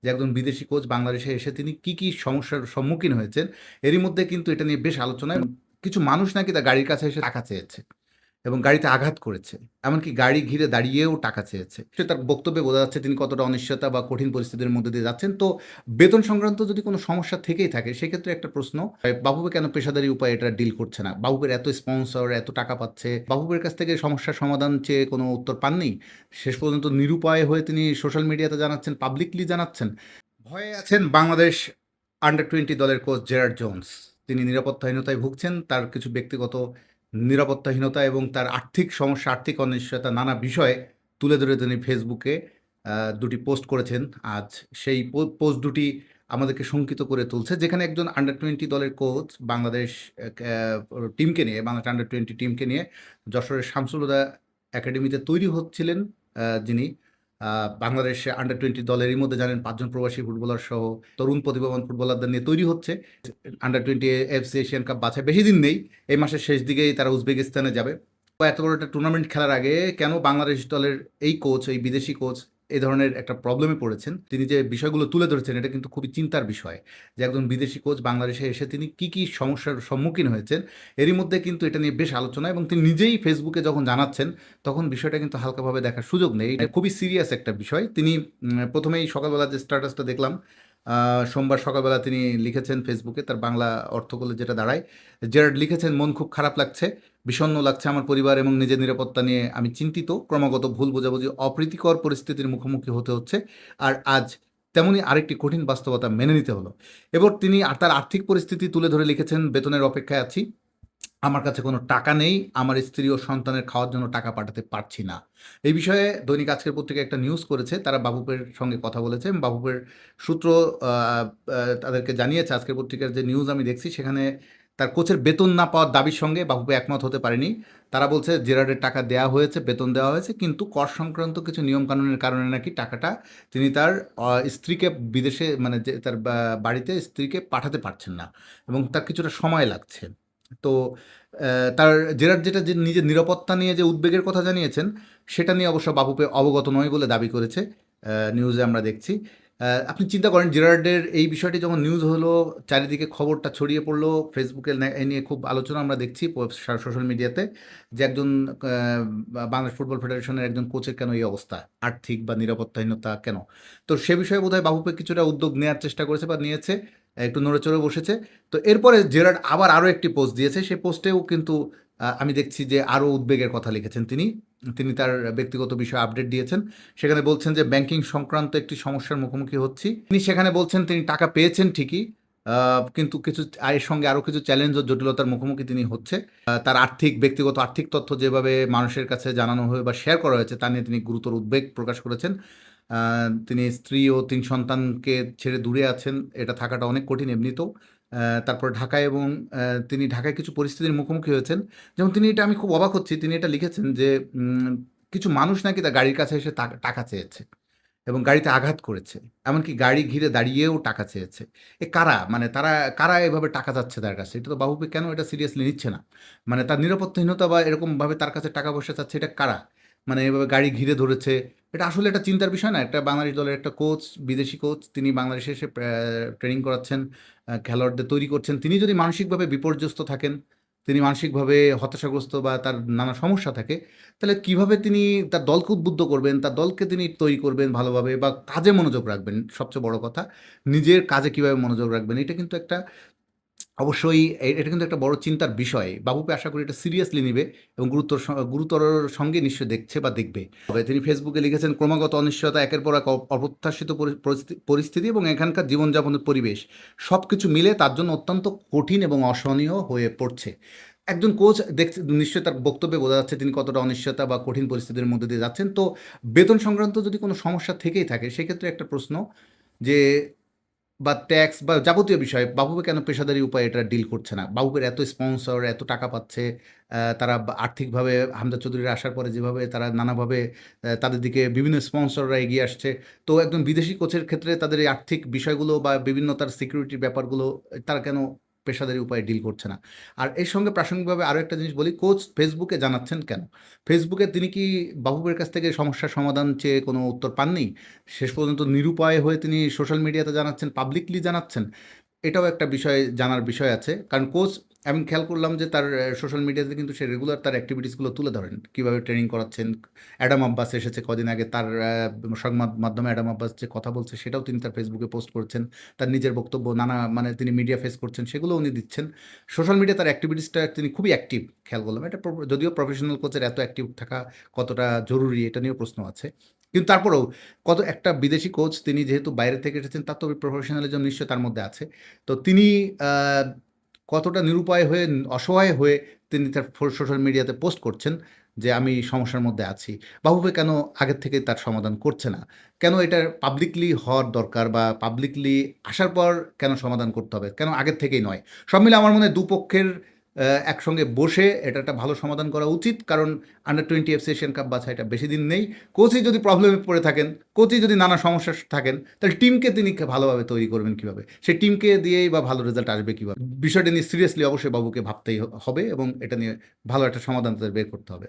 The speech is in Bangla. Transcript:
যে একজন বিদেশি কোচ বাংলাদেশে এসে তিনি কি সমস্যার সম্মুখীন হয়েছেন। এরই মধ্যে কিন্তু এটা নিয়ে বেশ আলোচনা এবং কিছু মানুষ নাকি তার গাড়ির কাছে এসে টাকা চেয়েছে এবং গাড়িতে আঘাত করেছে। এমনকি গাড়ি ঘিরে দাঁড়িয়েও টাকা চেয়েছে। সে তার বক্তব্যে বোঝা যাচ্ছে তিনি কতটা অনিশ্চয়তা বা কঠিন পরিস্থিতির মধ্যে দিয়ে যাচ্ছেন। তো বেতন সংক্রান্ত যদি কোনো সমস্যা থেকেই থাকে সেক্ষেত্রে একটা প্রশ্ন, বাফুফে কেন পেশাদারি উপায়ে এটা ডিল করছে না? বাফুফের এত স্পন্সর, এত টাকা পাচ্ছে। বাফুফের কাছ থেকে সমস্যার সমাধান চেয়ে কোনো উত্তর পাননি। শেষ পর্যন্ত নিরুপায় হয়ে তিনি সোশ্যাল মিডিয়াতে জানাচ্ছেন, পাবলিকলি জানাচ্ছেন। ভয়ে আছেন বাংলাদেশ আন্ডার-20 দলের কোচ জেরার্ড জোন্স। তিনি নিরাপত্তাহীনতায় ভুগছেন। তার কিছু ব্যক্তিগত নিরাপত্তাহীনতা এবং তার আর্থিক সমস্যা, আর্থিক অনিশ্চয়তা নানা বিষয়ে তুলে ধরে তিনি ফেসবুকে ২ টি পোস্ট করেছেন আজ। সেই পোস্ট দুটি আমাদেরকে শঙ্কিত করে তুলছে। যেখানে একজন আন্ডার-20 দলের কোচ বাংলাদেশ টিমকে নিয়ে, বাংলাদেশ আন্ডার-20 টিমকে নিয়ে যশোরের শামসুল হুদা একাডেমিতে তৈরি হচ্ছিলেন, যিনি বাংলাদেশ আন্ডার-20 দলেরই মধ্যে জানেন ৫ জন প্রবাসী ফুটবলার সহ তরুণ প্রতিভাবান ফুটবলারদের নিয়ে তৈরি হচ্ছে। আন্ডার-20 এএফসি এশিয়ান কাপ বাছাই বেশি দিন নেই। এই মাসের শেষ দিকেই তারা উজবেকিস্তানে যাবে। তো এত বড় একটা টুর্নামেন্ট খেলার আগে কেন বাংলাদেশ দলের এই কোচ, এই বিদেশি কোচ এই ধরনের একটা প্রবলেমে পড়েছেন। তিনি যে বিষয়গুলো তুলে ধরেছেন এটা কিন্তু খুবই চিন্তার বিষয়। যে একজন বিদেশি কোচ বাংলাদেশে এসে তিনি কি সমস্যার সম্মুখীন হয়েছেন। এরই মধ্যে কিন্তু এটা নিয়ে বেশ আলোচনা এবং তিনি নিজেই ফেসবুকে যখন জানাচ্ছেন তখন বিষয়টা কিন্তু হালকাভাবে দেখার সুযোগ নেই। এটা খুবই সিরিয়াস একটা বিষয়। তিনি প্রথমেই সকালবেলা যে স্ট্যাটাসটা দেখলাম, সোমবার সকালবেলা তিনি লিখেছেন ফেসবুকে, তার বাংলা অর্থ করলে যেটা দাঁড়ায়, জেরার্ড লিখেছেন, মন খুব খারাপ লাগছে, বিষণ্ণ লাগছে আমার পরিবার এবং নিজের নিরাপত্তা নিয়ে আমি চিন্তিত। ক্রমাগত ভুল বোঝাবুঝি, অপ্রীতিকর পরিস্থিতির মুখোমুখি হতে হচ্ছে। আর আজ তেমনই আরেকটি কঠিন বাস্তবতা মেনে নিতে হলো। এবার তিনি তার আর্থিক পরিস্থিতি তুলে ধরে লিখেছেন, বেতনের অপেক্ষায় আছি, আমার কাছে কোনো টাকা নেই, আমার স্ত্রী ও সন্তানের খাওয়ার জন্য টাকা পাঠাতে পারছি না। এই বিষয়ে দৈনিক আজকের পত্রিকা একটা নিউজ করেছে। তারা বাফুফের সঙ্গে কথা বলেছে এবং বাফুফের সূত্র আ আ তাদেরকে জানিয়েছে। আজকের পত্রিকার যে নিউজ আমি দেখছি সেখানে তার কোচের বেতন না পাওয়ার দাবির সঙ্গে বাফুফে একমত হতে পারেনি। তারা বলছে জেরার্ডের টাকা দেয়া হয়েছে, বেতন দেওয়া হয়েছে, কিন্তু কর সংক্রান্ত কিছু নিয়মকানুনের কারণে নাকি টাকাটা তিনি তার স্ত্রীকে বিদেশে, মানে যে তার বাড়িতে স্ত্রীকে পাঠাতে পারছেন না এবং তার কিছুটা সময় লাগছে। তো তার জেরার্ড যেটা যে নিজের নিরাপত্তা নিয়ে যে উদ্বেগের কথা জানিয়েছেন, সেটা নিয়ে অবশ্য বাফুফে অবগত নয় বলে দাবি করেছে। নিউজে আমরা দেখছি। আপনি চিন্তা করেন জেরার্ডের এই বিষয়টি যখন নিউজ হলো, চারিদিকে খবরটা ছড়িয়ে পড়লো, ফেসবুকে এ নিয়ে খুব আলোচনা আমরা দেখছি সোশ্যাল মিডিয়াতে, যে একজন বাংলাদেশ ফুটবল ফেডারেশনের একজন কোচের কেন এই অবস্থা? আর্থিক বা নিরাপত্তাহীনতা কেন? তো সে বিষয়ে বোধহয় বাফুফে কিছুটা উদ্যোগ নেয়ার চেষ্টা করেছে বা নিয়েছে, একটু নড়েচড়ে বসেছে। তো এরপরে জেরার্ড আবার আরও একটি পোস্ট দিয়েছে। সেই পোস্টেও কিন্তু আমি দেখছি যে আরও উদ্বেগের কথা লিখেছেন তিনি। তিনি তার ব্যক্তিগত বিষয়ে আপডেট দিয়েছেন। সেখানে বলছেন যে ব্যাংকিং সংক্রান্ত একটি সমস্যার মুখোমুখি হচ্ছি। তিনি সেখানে বলছেন তিনি টাকা পেয়েছেন ঠিকই, কিন্তু কিছু এর সঙ্গে আরও কিছু চ্যালেঞ্জ ও জটিলতার মুখোমুখি তিনি হচ্ছে। তার ব্যক্তিগত আর্থিক তথ্য যেভাবে মানুষের কাছে জানানো হয়ে বা শেয়ার করা হয়েছে তা নিয়ে তিনি গুরুতর উদ্বেগ প্রকাশ করেছেন। তিনি স্ত্রী ও ৩ সন্তানকে ছেড়ে দূরে আছেন। এটা থাকাটা অনেক কঠিন এমনিতেও। তারপর ঢাকায় এবং তিনি ঢাকায় কিছু পরিস্থিতির মুখোমুখি হয়েছেন। যেমন তিনি, এটা আমি খুব অবাক হচ্ছি, তিনি এটা লিখেছেন যে কিছু মানুষ নাকি তার গাড়ির কাছে এসে টাকা চেয়েছে এবং গাড়িতে আঘাত করেছে। এমনকি গাড়ি ঘিরে দাঁড়িয়েও টাকা চেয়েছে। কারা? মানে কারা এভাবে টাকা চাচ্ছে তার কাছে? এটা তো বাফুফে কেন এটা সিরিয়াসলি নিচ্ছে না? মানে তার নিরাপত্তাহীনতা বা এরকমভাবে তার কাছে টাকা পয়সা চাচ্ছে, এটা কারা? মানে এভাবে গাড়ি ঘিরে ধরেছে। এটা আসলে একটা চিন্তার বিষয় না? একটা বাংলাদেশ দলের একটা কোচ, বিদেশি কোচ, তিনি বাংলাদেশে এসে ট্রেনিং করাচ্ছেন, খেলোয়াড়দের তৈরি করছেন। তিনি যদি মানসিকভাবে বিপর্যস্ত থাকেন, তিনি মানসিকভাবে হতাশাগ্রস্ত বা তার নানা সমস্যা থাকে, তাহলে কিভাবে তিনি তার দলকে উদ্বুদ্ধ করবেন, তার দলকে তিনি তৈরি করবেন ভালোভাবে বা কাজে মনোযোগ রাখবেন, সবচেয়ে বড় কথা। নিজের কাজে কিভাবে মনোযোগ রাখবেন, এটা কিন্তু একটা অবশ্যই এটা কিন্তু একটা বড় চিন্তার বিষয়। বাফুফে আশা করি এটা সিরিয়াসলি নিবে এবং গুরুতর সঙ্গে নিশ্চয়ই দেখছে বা দেখবে। তবে তিনি ফেসবুকে লিখেছেন, ক্রমাগত অনিশ্চয়তা, একের পর এক অপ্রত্যাশিত পরিস্থিতি এবং এখানকার জীবনযাপনের পরিবেশ সবকিছু মিলে তার জন্য অত্যন্ত কঠিন এবং অসহনীয় হয়ে পড়ছে। একজন কোচ দেখছে, নিশ্চয়ই তার বক্তব্যে বোঝা যাচ্ছে তিনি কতটা অনিশ্চয়তা বা কঠিন পরিস্থিতির মধ্যে দিয়ে যাচ্ছেন। তো বেতন সংক্রান্ত যদি কোনো সমস্যা থেকেই থাকে সেক্ষেত্রে একটা প্রশ্ন, যে বা ট্যাক্স বা যাবতীয় বিষয় বাফুফে কেন পেশাদারি উপায়ে এটা ডিল করছে না? বাফুফের এত স্পন্সর, এত টাকা পাচ্ছে, তারা আর্থিকভাবে হামজা চৌধুরীর আসার পরে যেভাবে তারা নানাভাবে তাদের দিকে বিভিন্ন স্পন্সররা এগিয়ে আসছে। তো একজন বিদেশি কোচের ক্ষেত্রে তাদের এই আর্থিক বিষয়গুলো বা বিভিন্ন তার সিকিউরিটির ব্যাপারগুলো তারা কেন পেশাদারি উপায়ে ডিল করছে না। আর এর সঙ্গে প্রাসঙ্গিকভাবে আরও একটা জিনিস বলি, কোচ ফেসবুকে জানাচ্ছেন কেন? ফেসবুকে তিনি কি বাফুফের কাছ থেকে সমস্যার সমাধান চেয়ে কোনো উত্তর পাননি? শেষ পর্যন্ত নিরুপায় হয়ে তিনি সোশ্যাল মিডিয়াতে জানাচ্ছেন, পাবলিকলি জানাচ্ছেন। এটাও একটা বিষয়, জানার বিষয় আছে। কারণ কোচ, আমি খেয়াল করলাম যে তার সোশ্যাল মিডিয়াতে কিন্তু সে রেগুলার তার অ্যাক্টিভিটিসগুলো তুলে ধরেন। কীভাবে ট্রেনিং করাচ্ছেন। অ্যাডাম আব্বাস এসেছে কদিন আগে, তার সংবাদ মাধ্যমে অ্যাডাম আব্বাস যে কথা বলছে সেটাও তিনি তার ফেসবুকে পোস্ট করছেন। তার নিজের বক্তব্য নানা মানে তিনি মিডিয়া ফেস করছেন সেগুলো উনি দিচ্ছেন। সোশ্যাল মিডিয়া তার অ্যাক্টিভিটিসটা তিনি খুবই অ্যাক্টিভ, খেয়াল করলাম। এটা যদিও প্রফেশনাল কোচের এত অ্যাক্টিভ থাকা কতটা জরুরি এটা নিয়েও প্রশ্ন আছে। কিন্তু তারপরেও কত একটা বিদেশি কোচ, তিনি যেহেতু বাইরে থেকে এসেছেন তার তো প্রফেশনালিজম নিশ্চয়ই তার মধ্যে আছে। তো তিনি কতটা নিরুপায় হয়ে, অসহায় হয়ে তিনি তার সোশ্যাল মিডিয়াতে পোস্ট করছেন যে আমি সমস্যার মধ্যে আছি। বাফুফে কেন আগের থেকে তার সমাধান করছে না? কেন এটার পাবলিকলি হওয়ার দরকার, বা পাবলিকলি আসার পর কেন সমাধান করতে হবে? কেন আগের থেকেই নয়? সব মিলে আমার মনে হয় দুপক্ষের একসঙ্গে বসে এটা একটা ভালো সমাধান করা উচিত। কারণ আন্ডার-20 এফসি এশিয়ান কাপ বাছাই এটা বেশি দিন নেই। কোচই যদি প্রবলেমে পড়ে থাকেন, কোচই যদি নানা সমস্যা থাকেন, তাহলে টিমকে তিনি ভালোভাবে তৈরি করবেন কীভাবে? সেই টিমকে দিয়েই বা ভালো রেজাল্ট আসবে কীভাবে? বিষয়টা নিয়ে সিরিয়াসলি অবশ্যই বাবুকে ভাবতেই হবে এবং এটা নিয়ে ভালো একটা সমাধান তাদের বের করতে হবে।